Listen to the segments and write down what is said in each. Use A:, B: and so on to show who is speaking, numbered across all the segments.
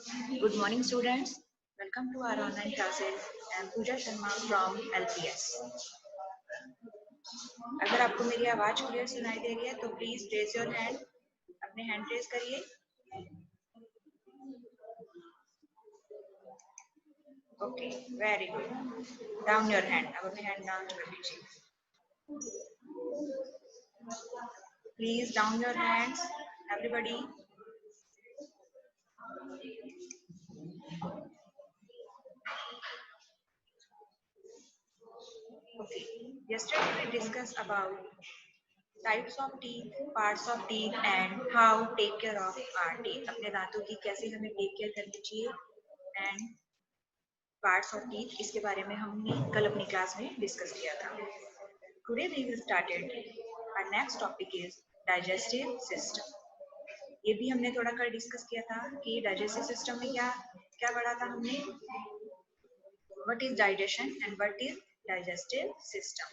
A: Good morning, students. Welcome to our online classes. I am Pooja Sharma from LPS. अगर आपको मेरी आवाज clear सुनाई दे रही है तो प्लीज रेज योर हैंड. अपने हैंड रेज करिए. Okay, very good. Down your hand. अब अपने हैंड डाउन कर दीजिए. Please down your hands, everybody. Okay. Yesterday we discussed about types of teeth, parts of teeth and how take care of our teeth. अपने दांतों की कैसे हमें take care करनी चाहिए एंड पार्ट्स ऑफ टीथ, इसके बारे में हमने कल अपनी क्लास में डिस्कस किया था. Today we will started. Our next topic is digestive system. ये भी हमने थोड़ा कल डिस्कस किया था कि डाइजेस्टिव सिस्टम में क्या क्या पढ़ा था हमने. What is digestion and what is digestive system.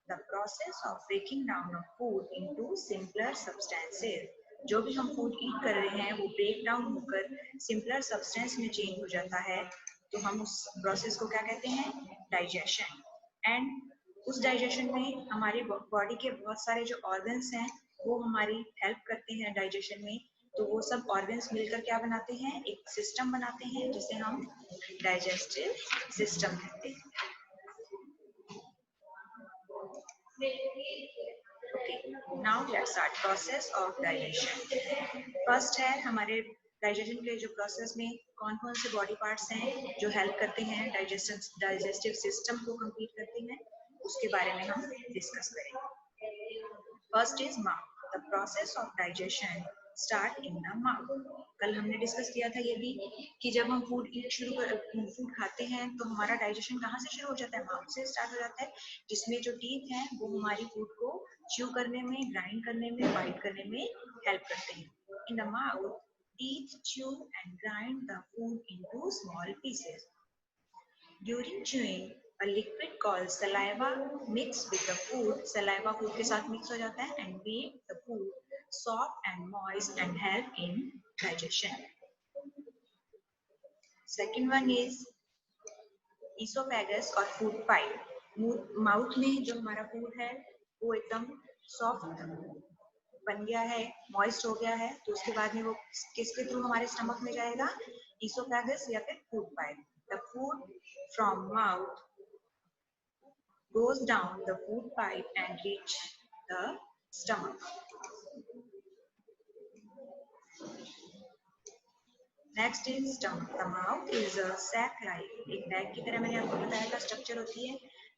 A: The process of breaking down of food into simpler substances. जो भी हम फूड ईट कर रहे हैं वो ब्रेक डाउन होकर सिंपलर सब्सटेंस में चेंज हो जाता है, तो हम उस प्रोसेस को क्या कहते हैं? डाइजेशन. एंड उस डाइजेशन में हमारी बॉडी के बहुत सारे जो ऑर्गन्स हैं वो हमारी हेल्प करते हैं डाइजेशन में. तो वो सब ऑर्गन्स मिलकर क्या बनाते हैं? एक सिस्टम बनाते हैं जिसे हम डाइजेस्टिव सिस्टम कहते हैं. Okay, now let's start process of digestion. First है हमारे डाइजेशन के जो प्रोसेस में कौन कौन से बॉडी पार्ट्स हैं जो हेल्प करते हैं डाइजेस्टिव सिस्टम को कंप्लीट करते हैं, उसके बारे में हम डिस्कस करेंगे. First is mouth. The process of digestion start in the mouth. कल हमने डिस्कस किया था ये भी कि जब हम फूड खाते हैं तो हमारा डाइजेशन कहाँ से शुरू हो जाता है? माउथ से स्टार्ट हो जाता है, जिसमें जो टीथ हैं वो हमारी फूड को च्यू करने में, ग्राइंड करने में, बाइट करने में हेल्प करते हैं. In the mouth teeth chew and grind the food into small pieces. During chewing, a liquid called saliva mixes with the food. Saliva food के साथ mix हो जाता है and make the food soft and moist and help in digestion. Second one is esophagus और food pipe. Mouth में जो हमारा food है वो एकदम सॉफ्ट बन गया है, मॉइस्ट हो गया है, तो उसके बाद में वो किसके थ्रू हमारे स्टमक में जाएगा? इसोफेगस या फिर food pipe. The food from mouth goes down the food pipe and reach the stomach. Next is stomach. The mouth is a sac-like. एक बैग की तरह मैंने आपको बताया था स्ट्रक्चर होती है.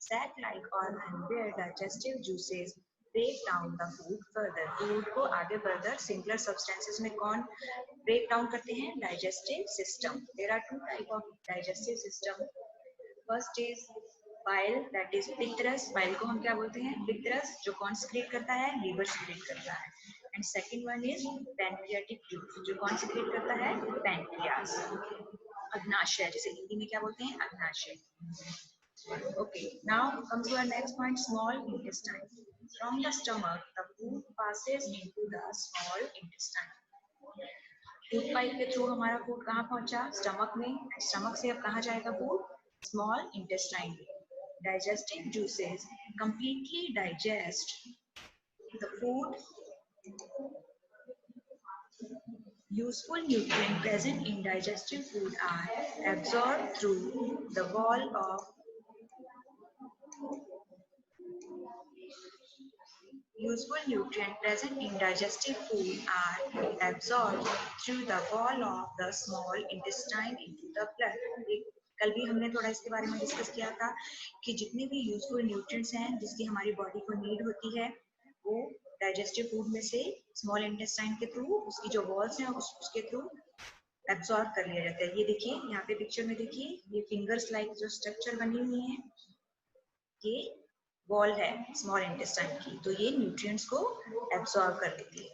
A: Sac-like organ where digestive juices break down the food further. Food को आगे further simpler substances में कौन break down करते हैं? Digestive system. There are two type of digestive system. First is bile, that is पित्तरस. bile को हम क्या बोलते हैं? पित्तरस. जो कौन secrete करता है? liver secrete करता है. And second one is pancreatic juice. जो कौन secrete करता है? pancreas. अग्नाशय, जिसे हिंदी में क्या बोलते हैं? अग्नाशय. Okay, now come to our next point, small intestine. From the stomach, the food passes into the small intestine. Food pipe के थ्रू हमारा फूड कहाँ पहुंचा? स्टमक में. स्टमक से अब कहाँ जाएगा food? Small intestine. Digestive juices completely digest the food. Useful nutrients present in digestive food are absorbed through the wall of Useful nutrients present in digestive food are absorbed through the wall of the small intestine into the blood. कल भी हमने थोड़ा इसके बारे में discuss किया था कि जितने भी यूजफुल न्यूट्रिएंट्स हैं जिसकी हमारी बॉडी को नीड होती है वो डाइजेस्टिव फूड में से स्मॉल इंटेस्टाइन के थ्रू, उसकी जो वॉल्स हैं उसके थ्रू एब्सॉर्ब कर लिया जाता है. ये देखिए यहाँ पे पिक्चर में देखिए, ये फिंगर्स लाइक जो स्ट्रक्चर बनी हुई है ये वॉल है स्मॉल इंटेस्टाइन की, तो ये न्यूट्रिएंट्स को एब्सॉर्ब कर लेती है.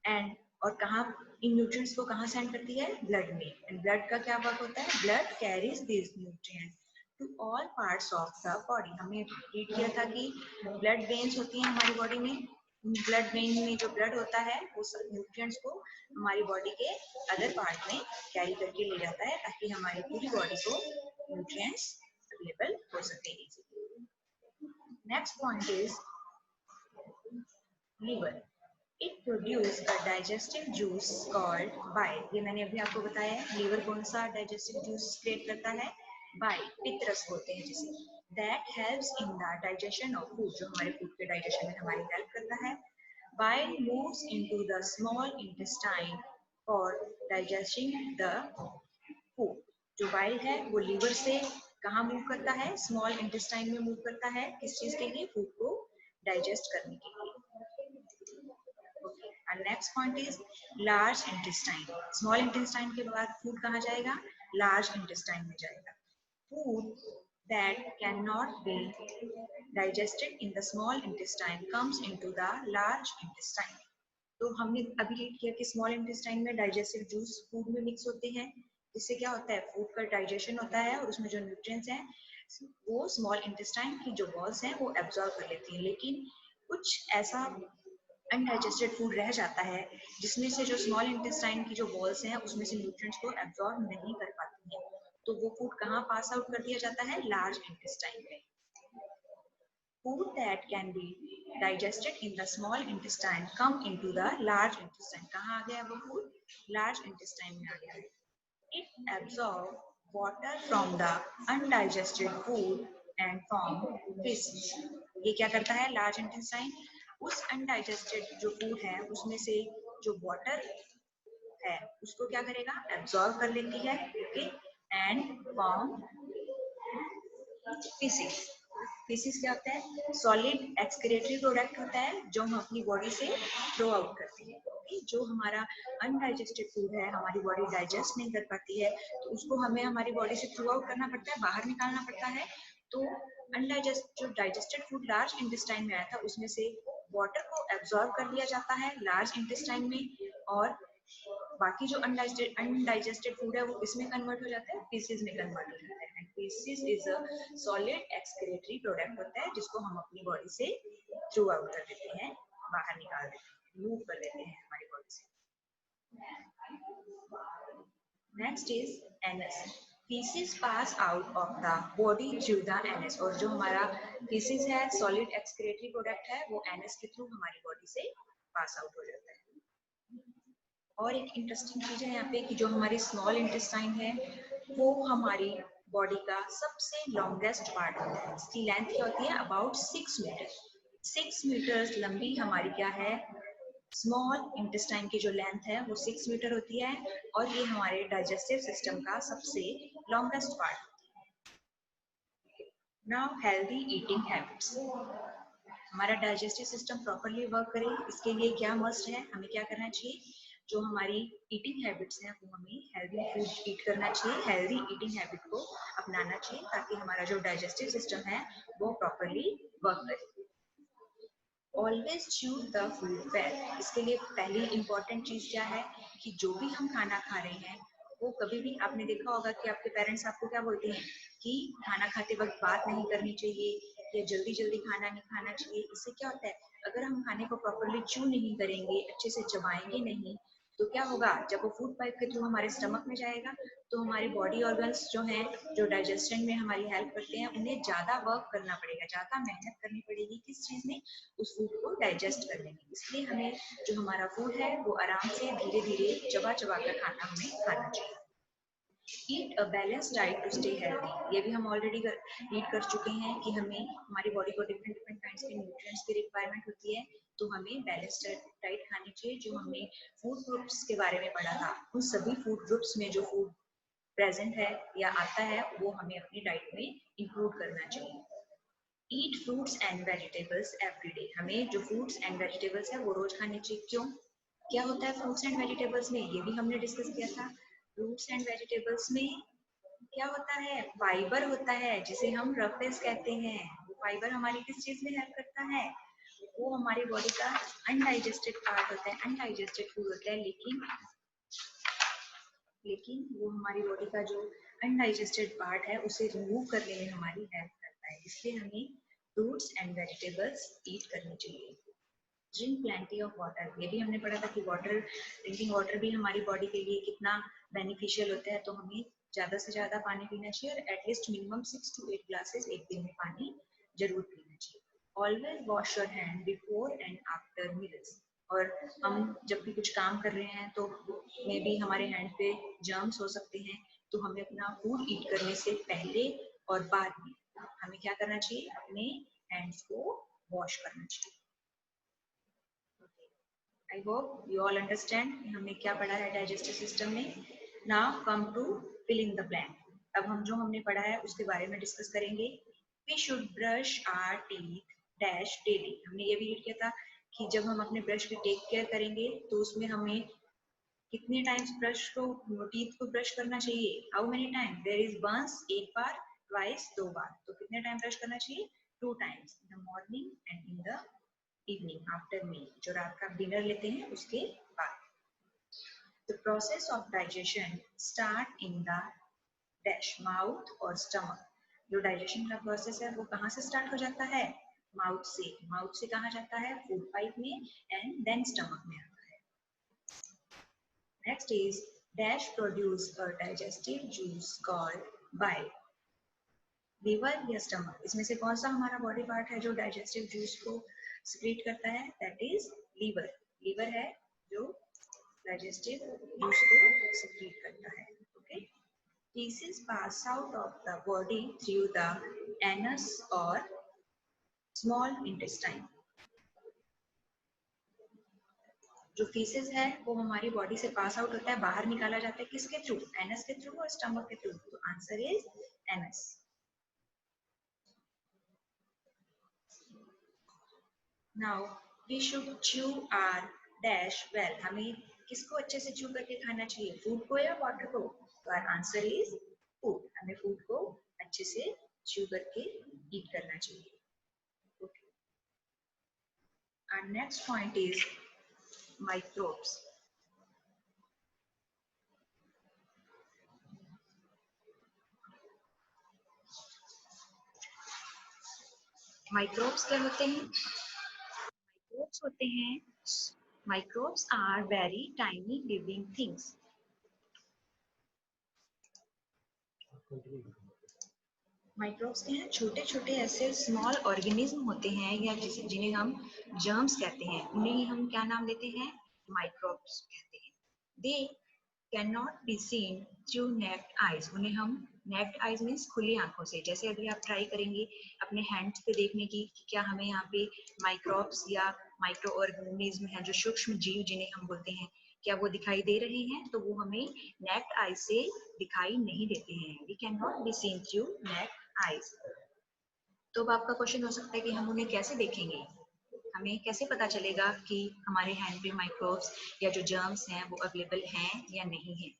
A: एंड और कहाँ इन न्यूट्रिएंट्स को कहाँ सेंड करती है? ब्लड में. एंड ब्लड का क्या वर्क होता है? Blood carries this nutrient to all parts of the body. हमने रीड किया था कि ब्लड वेन्स होती हैं हमारी बॉडी में ब्लड वेन में जो ब्लड होता है वो न्यूट्रिएंट्स को हमारी बॉडी के अदर पार्ट में कैरी करके ले जाता है ताकि हमारी पूरी बॉडी को न्यूट्रिएंट्स अवेलेबल हो सके। Next point is liver. It produce a digestive juice called bile. ये मैंने अभी आपको बताया है। लीवर कौन सा डाइजेस्टिव जूस क्रिएट करता है? बाइल, पित्त रस बोलते हैं जिसे। That helps in the digestion of food, जो हमारे फूड के डाइजेशन में हमारी हेल्प करता है। Bile moves into the small intestine for digesting the food. जो बाइल है वो लीवर से कहाँ मूव करता है? स्मॉल इंटेस्टाइन में मूव करता है। किस चीज के लिए? फूड को डाइजेस्ट करने के लिए। And next point is large intestine. Small intestine के बाद food कहाँ जाएगा? Large intestine में जाएगा. Food that cannot be digested in the small intestine comes into the large intestine. तो हमने अभी रीड किया कि स्मॉल इंटेस्टाइन में डाइजेस्टिव जूस फूड में मिक्स होते हैं, इससे क्या होता है? फूड का डाइजेशन होता है और उसमें जो न्यूट्रिएंट्स हैं वो स्मॉल इंटेस्टाइन की जो वॉल्स हैं वो एब्जॉर्ब कर लेती हैं। लेकिन कुछ ऐसा अनडाइजेस्टेड फूड रह जाता है जिसमें से जो स्मॉल इंटेस्टाइन की जो वॉल्स हैं उसमें से न्यूट्रिएंट्स को एब्जॉर्ब नहीं कर पाती हैं, तो वो फूड कहाँ पास आउट कर दिया जाता है? लार्ज इंटेस्टाइन में। Food that can be digested in the small intestine come into the large intestine. कहाँ आ गया वो फूड? लार्ज इंटेस्टाइन में आ गया है। It absorb water from the undigested food and form faces. ये क्या करता है लार्ज इंटेस्टाइन? उस अनडाइजेस्टेड जो फूड है उसमें से जो वाटर है उसको क्या करेगा? एब्जॉर्ब कर लेती है। Okay, and form faces. Faces क्या होता है? सॉलिड एक्सक्रीटरी प्रोडक्ट होता है जो हम अपनी बॉडी से थ्रो आउट करते हैं। ओके, जो हमारा अनडाइजेस्टेड फूड है हमारी बॉडी डाइजेस्ट नहीं कर पाती है तो उसको हमें हमारी बॉडी से थ्रू आउट करना पड़ता है, बाहर निकालना पड़ता है। तो जो डाइजेस्टेड फूड लार्ज इंटेस्टाइन में आया था उसमें से वाटर को एब्जॉर्ब कर लिया जाता है लार्ज इंटेस्टाइन में, और बाकी जो अनडाइजेस्टेड फूड है वो किसमें कन्वर्ट हो जाता है? फीसिस में कन्वर्ट हो जाता है। Faeces is a solid excretory product होता है जिसको हम अपनी बॉडी से थ्रू आउट कर देते हैं, बाहर निकाल देते हैं, मूव कर देते हैं हमारी बॉडी से। Next is anus. Faeces pass out of the body through the anus, और जो हमारा फीसिस है सॉलिड एक्सक्रीटरी प्रोडक्ट है वो एनएस के थ्रू हमारी बॉडी से पास आउट हो जाता है। और एक इंटरेस्टिंग चीज है यहाँ पे कि जो हमारी स्मॉल इंटेस्टाइन है वो हमारी बॉडी का सबसे लॉन्गेस्ट पार्ट होता है। इसकी लेंथ क्या होती है? About 6 metre. 6 मीटर लंबी हमारी क्या है? स्मॉल इंटेस्टाइन की जो लेंथ है वो 6 मीटर होती है और ये हमारे डाइजेस्टिव सिस्टम का सबसे लॉन्गेस्ट पार्ट होती है। Now healthy eating habits. हमारा डाइजेस्टिव सिस्टम प्रॉपरली वर्क करे इसके लिए क्या मस्ट है? हमें क्या करना चाहिए? जो हमारी ईटिंग हैबिट्स हैं वो हमें हेल्दी फूड ईट करना चाहिए, हेल्दी ईटिंग हैबिट को अपनाना चाहिए ताकि हमारा जो डाइजेस्टिव सिस्टम है वो प्रॉपरली वर्क करे। Always choose the food well. इसके लिए पहली इंपॉर्टेंट चीज क्या है कि जो भी हम खाना खा रहे हैं वो कभी भी, आपने देखा होगा कि आपके पेरेंट्स आपको क्या बोलते हैं कि खाना खाते वक्त बात नहीं करनी चाहिए या जल्दी जल्दी खाना नहीं खाना चाहिए। इससे क्या होता है? अगर हम खाने को प्रॉपरली च्यू नहीं करेंगे, अच्छे से चबाएंगे नहीं, तो क्या होगा? जब वो फूड पाइप के थ्रू हमारे स्टमक में जाएगा तो हमारे बॉडी ऑर्गन्स जो हैं जो डाइजेशन में हमारी हेल्प करते हैं उन्हें ज्यादा वर्क करना पड़ेगा, ज्यादा मेहनत करनी पड़ेगी किस चीज में? उस फूड को डाइजेस्ट करने में। इसलिए हमें जो हमारा फूड है वो आराम से धीरे धीरे चबा चबा कर खाना हमें खाना चाहिए। Eat a balance diet to stay healthy. ये भी हम ऑलरेडी रीड कर चुके हैं कि हमें हमारी बॉडी को डिफरेंट डिफरेंट काइंड्स के न्यूट्रिएंट्स की रिक्वायरमेंट होती है, तो हमें बैलेंस डाइट खानी चाहिए। जो हमने फूड ग्रुप्स के बारे में पढ़ा था उन सभी फूड ग्रुप्स में जो फूड प्रेजेंट है या आता है वो हमें अपनी डाइट में इंक्लूड करना चाहिए। ईट fruits and vegetables every day. हमें जो फ्रूट्स एंड वेजिटेबल्स है वो रोज खाने चाहिए। क्यों? क्या होता है फ्रूट्स एंड वेजिटेबल्स में? ये भी हमने डिस्कस किया था। फ्रूट्स एंड वेजिटेबल्स में क्या होता है? फाइबर होता है जिसे हम रफेज कहते हैं। वो फाइबर हमारी किस चीज में हेल्प करता है? वो हमारी बॉडी का अनडाइजेस्टेड पार्ट होता है, अनडाइजेस्टेड फूड होता है, लेकिन वो हमारी बॉडी का जो अनडाइजेस्टेड पार्ट है उसे रिमूव करने में हमारी हेल्प करता है। इसलिए हमें फ्रूट्स एंड वेजिटेबल्स ईट करनी चाहिए। ड्रिंक प्लेंटी ऑफ वाटर, ये भी हमने पढ़ा था कि वाटर, ड्रिंकिंग वाटर भी हमारी बॉडी के लिए कितना बेनिफिशियल होता है, तो हमें ज़्यादा से ज़्यादा पानी पीना चाहिए और एटलीस्ट मिनिमम 6 to 8 ग्लासेस एक दिन में पानी जरूर पीना चाहिए। Always wash your hand before and after meals, और हम जब भी कुछ काम कर रहे हैं तो मे भी हमारे हैंड पे जर्म्स हो सकते हैं, तो हमें अपना फूड ईट करने से पहले और बाद में हमें क्या करना चाहिए, अपने हैंड्स को वॉश करना चाहिए। I hope you all understand हमने क्या पढ़ा है डाइजेस्टिव सिस्टम में। Now come to fill in the blank. अब हम जो हमने पढ़ा है उसके बारे में डिस्कस करेंगे। We should brush our teeth dash daily, हमने ये भी रीड किया था कि जब हम अपने ब्रश की टेक केयर करेंगे तो उसमें हमें कितने टाइम्स ब्रश को, टीथ को ब्रश करना चाहिए, how many time, there is once, एक बार, ट्वाइस, दो बार, तो कितने टाइम ब्रश करना चाहिए, 2 times, in the morning and in the evening after meal, जो रात का डिनर लेते हैं उसके बाद। The process of digestion start in the dash mouth और स्टमक, जो डाइजेशन का प्रोसेस है वो कहाँ से स्टार्ट हो जाता है, माउथ से, माउथ से कहाँ जाता है, फूड पाइप में, एंड देन स्टमक में आता है। Next is dash produce a digestive juice called bile, liver या स्टमक, इसमें से कौन सा हमारा बॉडी पार्ट है जो डाइजेस्टिव जूस को सिक्रीट करता है, दैट इज लीवर, लीवर है जो डाइजेस्टिव जूस को सिक्रीट करता है। Okay, feces pass out of the body through the anus or small intestine, जो फीसेस है वो हमारी बॉडी से पास आउट होता है, बाहर निकाला जाता है, किसके थ्रू, एनस के थ्रू और स्टमक के थ्रू, तो answer is anus. Now we should chew our dash well, हमें किसको अच्छे से च्यू करके खाना चाहिए, फूड को या वाटर को, तो आर आंसर इज फूड, हमें फूड को अच्छे से च्यू करके ईट करना चाहिए। Okay. Our next point is microbes. Microbes क्या होते हैं, माइक्रोब्स होते हैं, microbes are very tiny living things, microbes के हैं छोटे छोटे ऐसे स्मॉल ऑर्गेनिज्म होते हैं या जिन्हें हम जर्म्स कहते हैं, उन्हें हम क्या नाम देते हैं, माइक्रोब्स कहते हैं। They can not be seen through naked eyes, उन्हें हम नेक्ड आइज मीन्स खुली आंखों से, जैसे अभी आप ट्राई करेंगे अपने हैंड्स पे देखने की कि क्या हमें यहाँ पे माइक्रोब्स या माइक्रो ऑर्गेनिज्म है जो सूक्ष्म जीव जिन्हें हम बोलते हैं, क्या वो दिखाई दे रहे हैं, तो वो हमें नेक्ड आई से दिखाई नहीं देते हैं, we can not be seen through naked eyes. तो अब आपका क्वेश्चन हो सकता है कि हम उन्हें कैसे देखेंगे, हमें कैसे पता चलेगा कि हमारे हैंड पे माइक्रोब्स या जो जर्म्स हैं वो अवेलेबल हैं या नहीं है,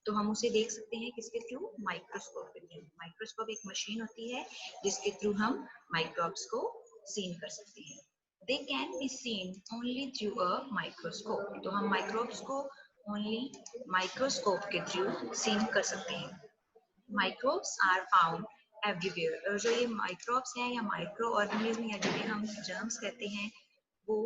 A: तो हम उसे देख सकते हैं किसके थ्रू, माइक्रोस्कोप के थ्रू। माइक्रोस्कोप एक मशीन होती है जिसके थ्रू हम माइक्रोब्स को सीन कर सकते हैं। They can be seen only through a microscope, तो हम माइक्रोब्स को ओनली माइक्रोस्कोप के थ्रू सीन कर सकते हैं। माइक्रोब्स आर फाउंड एवरीवेयर, और जो ये माइक्रोब्स हैं या माइक्रो ऑर्गेनिज्म या जिन्हें हम जर्म्स कहते हैं वो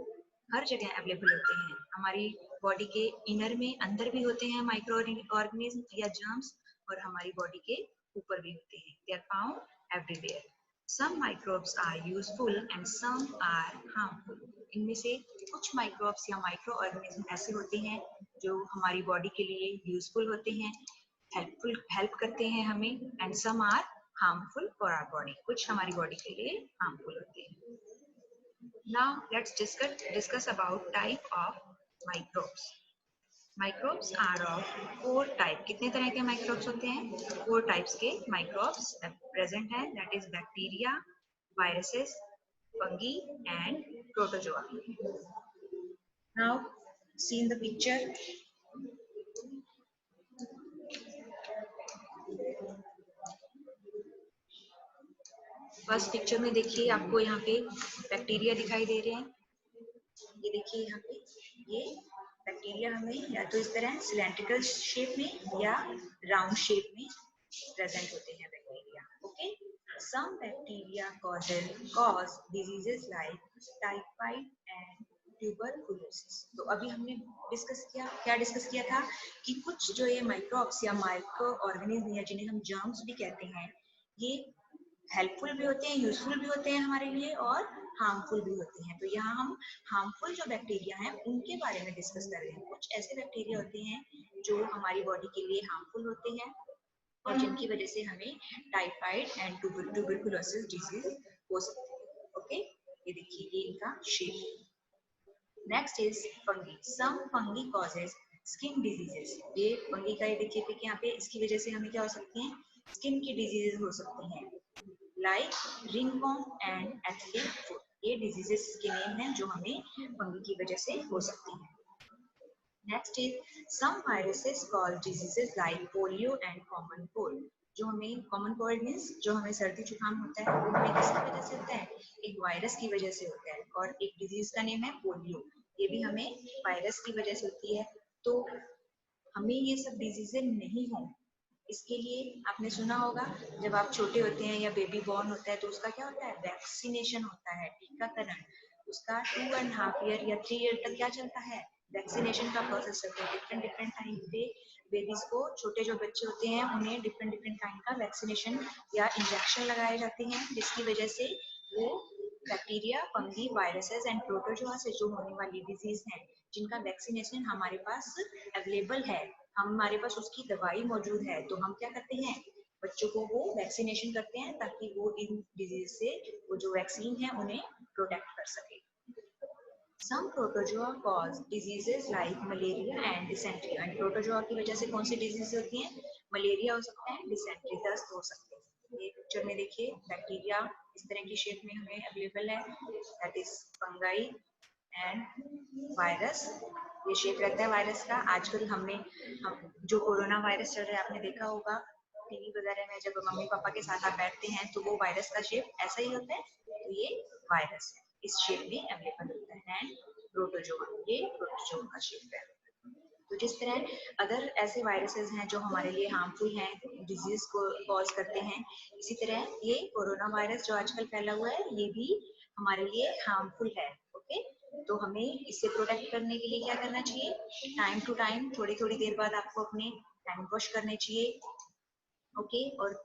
A: हर जगह अवेलेबल होते हैं, हमारी बॉडी के इनर में, अंदर भी होते हैं माइक्रो ऑर्गेनिज्म या जर्म्स, और हमारी बॉडी के ऊपर भी होते हैं, they are found everywhere. Some microbes are useful and some are harmful, इनमें से कुछ माइक्रोब्स या माइक्रो ऑर्गेनिज्म ऐसे होते हैं जो हमारी बॉडी के लिए यूजफुल होते हैं, हेल्प करते हैं हमें, and some are harmful for our body, कुछ हमारी बॉडी के लिए हार्मफुल होते हैं। Now let's discuss about type of microbes. Microbes are of 4 type, कितने तरह के माइक्रोब्स होते हैं, 4 टाइप्स के माइक्रोब्स प्रेजेंट है, that is bacteria, viruses, fungi and protozoa. Now see in the picture, first picture में देखिए आपको यहाँ पे बैक्टीरिया दिखाई दे रहे हैं, ये देखिए यहाँ पे, ये बैक्टीरिया हमें या तो इस तरह सिलेंड्रिकल शेप में या राउंड शेप में प्रेजेंट होते हैं bacteria. Okay, some bacteria cause diseases like typhoid and tuberculosis. तो अभी हमने क्या डिस्कस किया था कि कुछ जो ये माइक्रोब्स या माइक्रो ऑर्गेनिज्म या जिन्हें हम जर्म्स भी कहते हैं, ये हेल्पफुल भी होते हैं, यूजफुल भी होते हैं हमारे लिए और हार्मफुल भी होते हैं। तो यहाँ हम हार्मफुल जो बैक्टीरिया हैं उनके बारे में डिस्कस कर रहे हैं। कुछ ऐसे बैक्टीरिया होते हैं जो हमारी बॉडी के लिए हार्मफुल होते हैं और जिनकी वजह से हमें टाइफाइड एंड ट्यूबरकुलोसिस डिजीज हो सकती है। ओके, ये देखिए ये इनका shape. Next is fungi. Some fungi causes skin diseases. ये फंगी का ये देखिए कि यहाँ पे इसकी वजह से हमें क्या हो सकती है, स्किन की डिजीजेस हो सकती हैं, like ringworm and athlete foot. ये डिजीजेस के नेम हैं जो हमें फंगी की वजह से हो सकती हैं। Next is some viruses cause diseases like polio and common cold. जो हमें कॉमन कोल्ड मीन्स जो हमें सर्दी जुकाम होता है वो हमें किसकी वजह से होता है, एक वायरस की वजह से होता है। और एक डिजीज का नेम है पोलियो, ये भी हमें वायरस की वजह से होती है। तो हमें ये सब डिजीजें नहीं हो, इसके लिए आपने सुना होगा जब आप छोटे होते हैं या बेबी बॉर्न होता है तो उसका क्या होता है, वैक्सीनेशन होता है, टीकाकरण। उसका 2.5 ईयर या 3 ईयर तक क्या चलता है, वैक्सीनेशन का प्रोसेस चलता है। डिफरेंट डिफरेंट टाइम पे बेबीज को, छोटे जो बच्चे होते हैं उन्हें डिफरेंट डिफरेंट काइंड का वैक्सीनेशन या इंजेक्शन लगाए जाते हैं, जिसकी वजह से वो bacteria, fungi, viruses and protozoa से जो होने वाली डिजीज हैं जिनका वैक्सीनेशन हमारे पास अवेलेबल है, हमारे पास उसकी दवाई मौजूद है, तो हम क्या करते हैं, बच्चों को वो वैक्सीनेशन करते हैं ताकि वो इन डिजीज से, वो जो वैक्सीन है उन्हें प्रोटेक्ट कर सके। Some protozoa cause diseases like malaria and dysentery. And protozoa की वजह से कौन सी डिजीज होती हैं, मलेरिया हो सकता है, डिसेंट्री दस्त हो सकते हैं। ये पिक्चर में देखिए बैक्टीरिया इस तरह की शेप में हमें अवेलेबल है, that is fungi and virus. ये शेप रहता है वायरस का। आजकल हम जो कोरोना वायरस चल रहा है आपने देखा होगा टीवी वगैरह में, जब मम्मी पापा के साथ आप बैठते हैं तो वो वायरस का शेप ऐसा ही होता है, तो ये वायरस है, इस शेप में अवेलेबल होता है। एंड प्रोटोजोआ, ये प्रोटोजोआ का शेप है। तो जिस तरह अदर ऐसे वायरसेस हैं जो हमारे लिए हार्मफुल हैं, डिजीज को कॉज करते हैं, इसी तरह ये कोरोना वायरस जो आजकल फैला हुआ है ये भी हमारे लिए हार्मफुल है। ओके, तो हमें इससे प्रोटेक्ट करने के लिए क्या करना चाहिए, टाइम टू टाइम, थोड़ी थोड़ी देर बाद आपको अपने हैंड वॉश करने चाहिए। ओके, और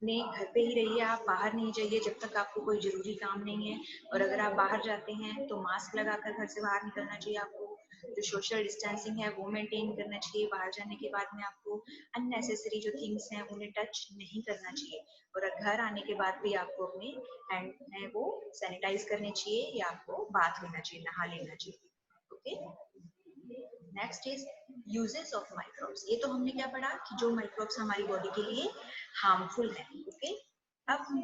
A: अपने घर पे ही रहिए, आप बाहर नहीं जाइए जब तक आपको कोई जरूरी काम नहीं है। और अगर आप बाहर जाते हैं तो मास्क लगाकर घर से बाहर निकलना चाहिए आपको। जो सोशल डिस्टेंसिंग है वो मेंटेन करना चाहिए। बाहर जाने के बाद में आपको अननेसेसरी जो थिंग्स हैं उन्हें टच नहीं करना चाहिए। और घर आने के बाद भी आपको अपने हैंड है वो सैनिटाइज करने चाहिए या आपको बाथ लेना चाहिए, नहा लेना चाहिए। Okay, next is uses of microbes. ये तो हमने क्या पढ़ा कि जो माइक्रोब्स हमारी बॉडी के लिए हार्मफुल है। ओके, अब हम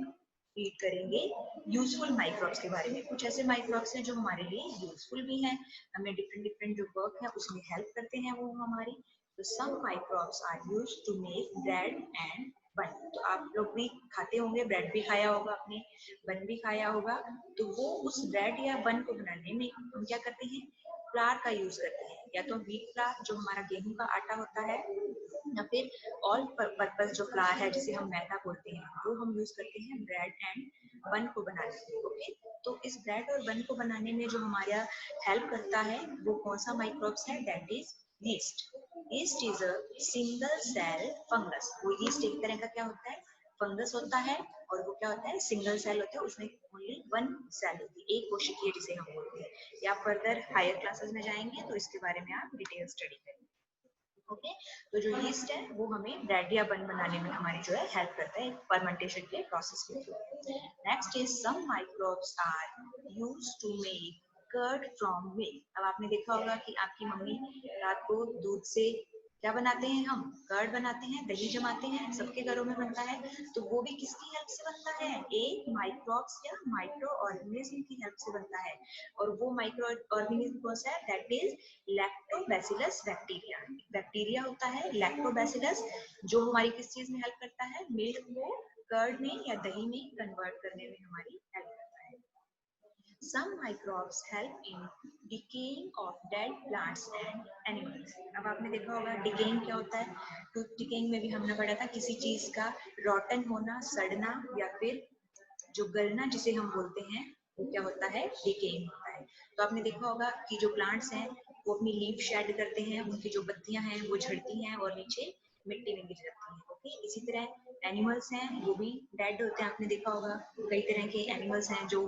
A: रीड करेंगे यूजफुल माइक्रोब्स के बारे में। कुछ ऐसे माइक्रोब्स हैं जो हमारे लिए यूजफुल भी हैं, हमें डिफरेंट डिफरेंट जो वर्क है उसमें हेल्प करते हैं वो हमारी। तो some microbes are used to make bread and bun. तो आप लोग भी खाते होंगे, ब्रेड भी खाया होगा आपने, बन भी खाया होगा। तो वो उस ब्रेड या बन को बनाने में हम क्या करते हैं, फ्लावर का यूज करते हैं, या तो व्हीट फ्लावर जो हमारा गेहूं का आटा होता है, या फिर ऑल पर्पस जो फ्लावर है जिसे हम मैदा बोलते हैं, वो हम यूज करते हैं ब्रेड एंड बन को बनाने में। ओके, तो इस ब्रेड और बन को बनाने में जो हमारा हेल्प करता है वो कौन सा माइक्रोब्स है, that is yeast. Yeast is a single cell fungus. वो यीस्ट एक तरह का क्या होता है, फंगस होता है, और वो क्या होता है, सिंगल सेल होता है, उसमें ओनली वन सेल होती है, एक कोशिकीय जिसे हम बोलते हैं। या फर्दर हायर क्लासेस में जाएंगे तो इसके बारे में आप डिटेल स्टडी करेंगे। ओके, तो जो यीस्ट है वो हमें ब्रेड या बन बनाने में हमारी जो है हेल्प करता है फर्मेंटेशन के प्रोसेस के through. Next is some microbes are used to make curd from milk. अब आपने देखा होगा कि आपकी मम्मी रात को दूध से क्या बनाते हैं, हम कर्ड बनाते हैं, दही जमाते हैं, सबके घरों में बनता है। तो वो भी किसकी हेल्प से बनता है, एक माइक्रोब्स या माइक्रो ऑर्गेनिज्म की हेल्प से बनता है। और वो माइक्रो ऑर्गेनिज्म कौन सा है, that is lactobacillus bacteria. Bacteria होता है लैक्टोबैसिलस जो हमारी किस चीज में हेल्प करता है, मिल्क को कर्ड में या दही में कन्वर्ट करने में हमारी हेल्प करता है। Some microbes help in decaying of dead plants and animals. अब आपने देखा होगा डिकेइंग क्या होता है, तो डिकेइंग में भी हमने पढ़ा था किसी चीज का रॉटन होना, सड़ना, या फिर जो गलना जिसे हम बोलते हैं वो क्या होता है, डिकेइंग होता है। तो आपने देखा होगा कि जो प्लांट्स हैं वो अपनी लीफ शेड करते हैं, उनकी जो पत्तियां हैं वो झड़ती हैं और नीचे मिट्टी में गिर जाती है। ओके, इसी तरह एनिमल्स हैं वो भी डेड होते हैं। आपने देखा होगा कई तरह के एनिमल्स हैं जो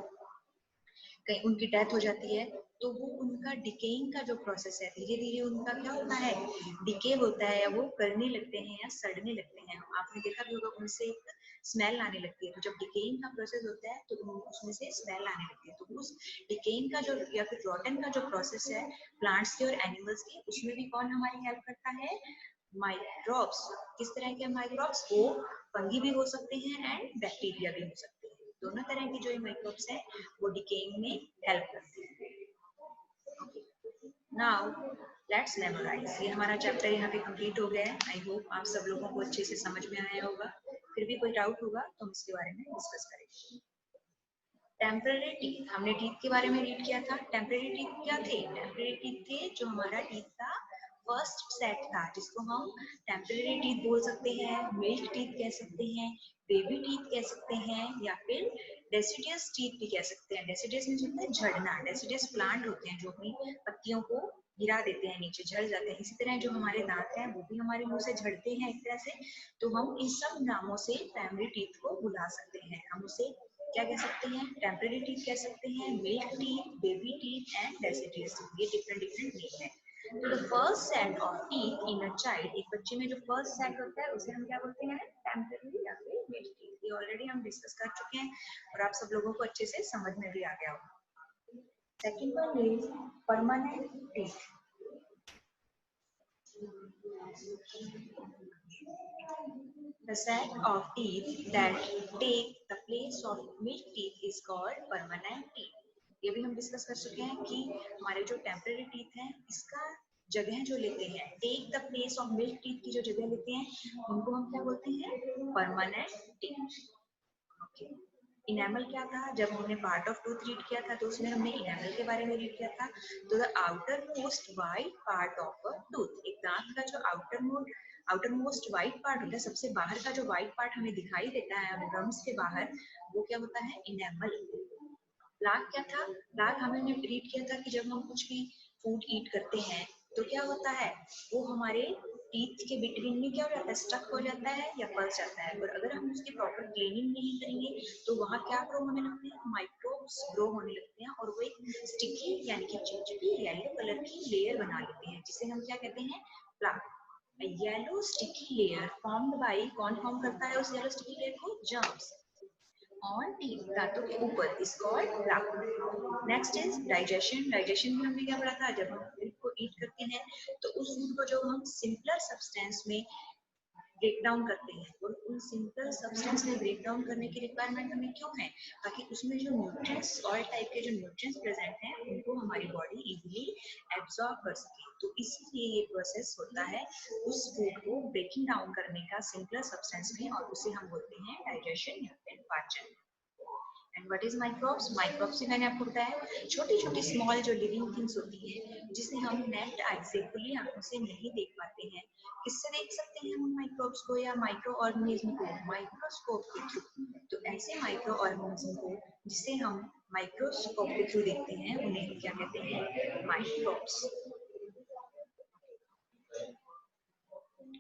A: कहीं उनकी डेथ हो जाती है, तो वो उनका डिकेइंग का जो प्रोसेस है, धीरे धीरे उनका क्या होता है, डिके होता है, या वो करने लगते हैं या सड़ने लगते हैं। आपने देखा भी होगा उनसे एक स्मेल आने लगती है। तो जब डिकेइंग का प्रोसेस होता है तो उसमें से स्मेल आने लगती है। तो उस डिकेइंग का जो या फिर रॉटन का जो प्रोसेस है प्लांट्स के और एनिमल्स के, उसमें भी कौन हमारी हेल्प करता है, माइक्रोब्स। किस तरह के माइक्रोब्स, वो फंगी भी हो सकते हैं एंड बैक्टीरिया भी हो सकते हैं। दोनों तरह की जो माइक्रोब्स हैं वो डिकेइंग में हेल्प करते हैं। Now let's memorise. ये हमारा चैप्टर यहाँ पे कंप्लीट हो गया है। आई होप आप सब लोगों को अच्छे से समझ में आया होगा। फिर भी कोई डाउट होगा तो हम इसके बारे में डिस्कस करेंगे। टेम्पररी टीथ, हमने टीथ के बारे में रीड किया था। टेम्पररी टीथ क्या थे, टेम्पररी टीथ थे जो हमारा टीथ का फर्स्ट सेट था, जिसको हम टेम्पररी टीथ बोल सकते हैं, मिल्क टीथ कह सकते हैं, बेबी टीथ कह सकते हैं, या फिर डेसिडियस टीथ भी कह सकते हैं। डेसिडियस मींस होता है झड़ना। डेसिडियस प्लांट होते हैं जो अपनी पत्तियों को गिरा देते हैं, नीचे झड़ जाते हैं। इसी तरह जो हमारे दांत हैं वो भी हमारे मुंह से झड़ते हैं एक तरह से। तो हम इन सब नामों से प्राइमरी टीथ को बुला सकते हैं। हम उसे क्या कह सकते हैं, टेम्पररी टीथ कह सकते हैं, milk teeth, baby teeth and deciduous teeth. ये डिफरेंट डिफरेंट नेम है। तो the first set of teeth in a child, एक बच्चे में जो फर्स्ट सेट होता है उसे हम क्या बोलते हैं, टेम्पररी या फिर मिल्क टीथ। ये ऑलरेडी हम डिस्कस कर चुके हैं और आप सब लोगों को अच्छे से समझ में भी आ गया होगा। Second one is permanent teeth. The set of teeth that take the place of milk teeth is called permanent teeth. ये भी हम डिस्कस कर चुके हैं कि हमारे जो टेम्पररी टीथ हैं इसका जगह जो लेते हैं, take the place of milk teeth की जो जगह लेते हैं, उनको हम क्या बोलते हैं, परमानेंट टीथ। ओके, इनेमल क्या था, जब हमने पार्ट ऑफ टूथ रीड किया था तो उसमें हमने इनेमल के बारे में रीड किया था। तो the outer most white part of a tooth, एक दांत का जो आउटर मोस्ट वाइट पार्ट होता है, सबसे बाहर का जो वाइट पार्ट हमें दिखाई देता है हमें गम्स के बाहर, वो क्या होता है, इनेमल। प्लाक क्या था, प्लाक हमने रीड किया था कि जब हम कुछ भी फूड ईट करते हैं तो क्या होता है, वो हमारे टीथ के बिटवीन में क्या हो जाता है, स्टक हो जाता है या फंस जाता है। और अगर हम उसकी प्रॉपर क्लीनिंग नहीं करेंगे तो वहाँ क्या ग्रो होने लगते हैं, माइक्रोब्स ग्रो होने लगते हैं, और वो एक स्टिकी यानी कि चिपचिपी येलो कलर की लेयर बना लेते हैं, जिसे हम क्या कहते हैं, plaque. Yellow sticky layer formed by, कौन फॉर्म करता है उस येलो स्टिकी लेयर को, जर्म्स ऑन टीथ, दांतों के ऊपर, is called plaque. Next is digestion. Digestion में हमने क्या पढ़ा था, जब हम फूड को ईट करते हैं तो उस फूड को जो हम सिंपलर सब्सटेंस में ब्रेक डाउन करते हैं, और उन सिंपल सब्सटेंस में ब्रेक डाउन करने की रिक्वायरमेंट हमें क्यों है, ताकि उसमें जो न्यूट्रिएंट्स, ऑल टाइप के जो न्यूट्रिएंट्स प्रेजेंट हैं उनको हमारी बॉडी इजीली एब्जॉर्ब कर सके। तो इसलिए ये प्रोसेस होता है उस फूड को ब्रेकिंग डाउन करने का सिंपलर सब्सटेंस में, और उसे हम बोलते हैं डाइजेशन या फिर पाचन। And what is microbes, microbes से मैंने आपको बताया छोटी छोटी स्मॉल जो लिविंग थिंग्स होती है जिसे हम नेक्ड आई से, खुली आंखों से नहीं देख पाते हैं। किससे देख सकते हैं हम माइक्रोब्स को या माइक्रो ऑर्गेनिज्म को, माइक्रोस्कोप के थ्रू। तो ऐसे माइक्रो ऑर्गेनिज्म को जिसे हम माइक्रोस्कोप के थ्रू देखते हैं उन्हें हम क्या कहते हैं, माइक्रोब्स।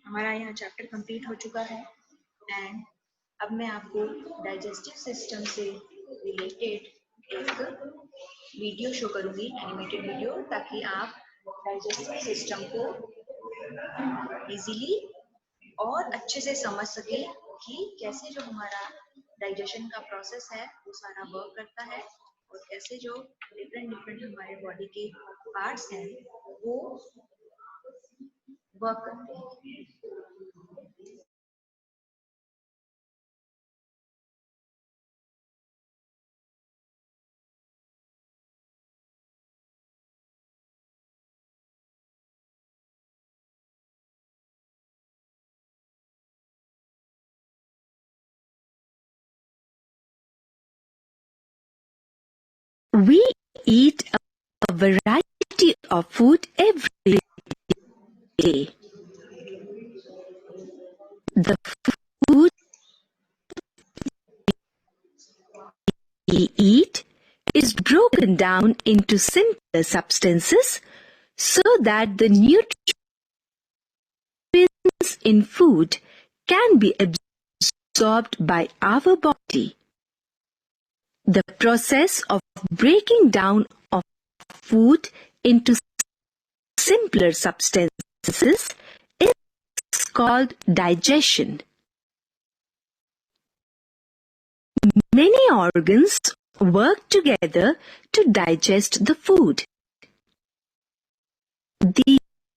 A: हमारा यहाँ चैप्टर कंप्लीट हो चुका है एंड अब मैं आपको डाइजेस्टिव सिस्टम से रिलेटेड एक वीडियो शो करूंगी, एनिमेटेड वीडियो, ताकि आप डाइजेस्टिव सिस्टम को इजीली और अच्छे से समझ सके कि कैसे जो हमारा डाइजेशन का प्रोसेस है वो सारा वर्क करता है, और कैसे जो डिफरेंट डिफरेंट हमारे बॉडी के पार्ट्स हैं वो वर्क करते हैं।
B: We eat a variety of food every day. The food we eat is broken down into simple the substances so that the nutrients in food can be absorbed by our body. The process of breaking down of food into simpler substances is called digestion. Many organs work together to digest the food.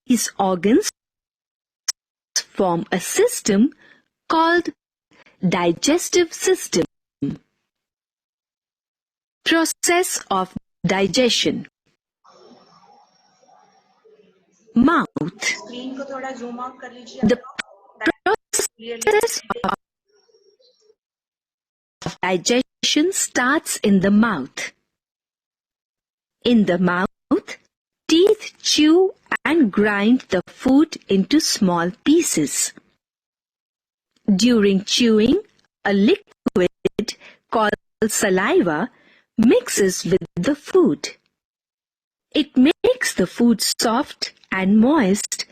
B: These organs form a system called digestive system. Process of digestion. Mouth.
A: Screen को थोड़ा zoom out कर लीजिए
B: The
A: आप
B: process of digestion starts in the mouth. In the mouth, teeth chew and grind the food into small pieces. During chewing, a liquid called saliva mixes with the food. It makes the food soft and moist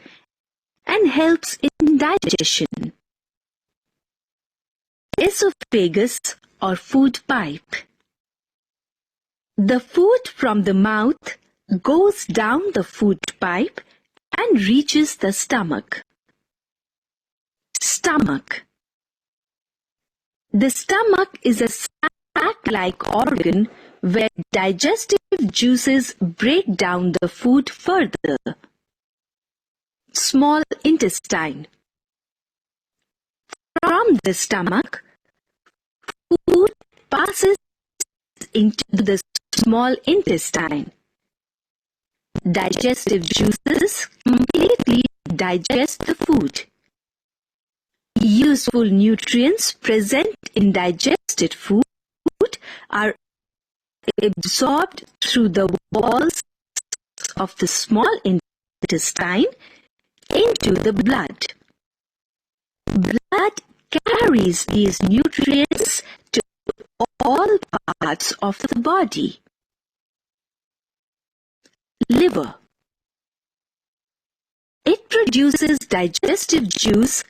B: and helps in digestion. Esophagus or food pipe. The food from the mouth goes down the food pipe and reaches the stomach. Stomach. The stomach is a sac-like organ where digestive juices break down the food further. Small intestine. From the stomach, food passes into the small intestine. Digestive juices completely digest the food. Useful nutrients present in digested food are absorbed through the walls of the small intestine into the blood. Blood carries these nutrients to all parts of the body. Liver. It produces digestive juice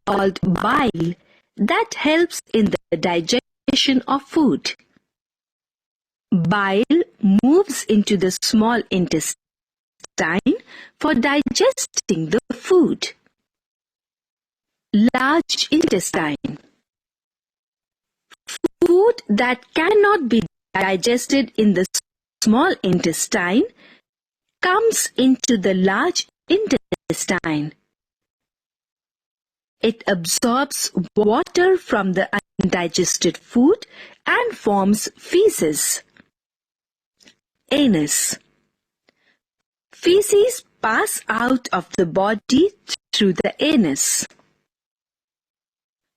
B: called bile that helps in the digestion of food. Bile moves into the small intestine for digesting the food. Large intestine. Food that cannot be digested in the small intestine comes into the large intestine. It absorbs water from the undigested food and forms feces. Anus. Feces pass out of the body through the anus.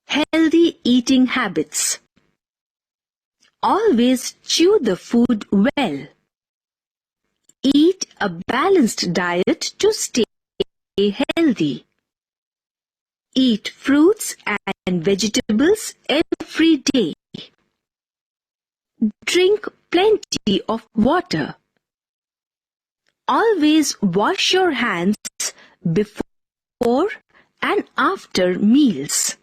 B: Healthy eating habits. Always chew the food well. Eat a balanced diet to stay healthy. Eat fruits and vegetables every day. Drink plenty of water. Always wash your hands before and after meals.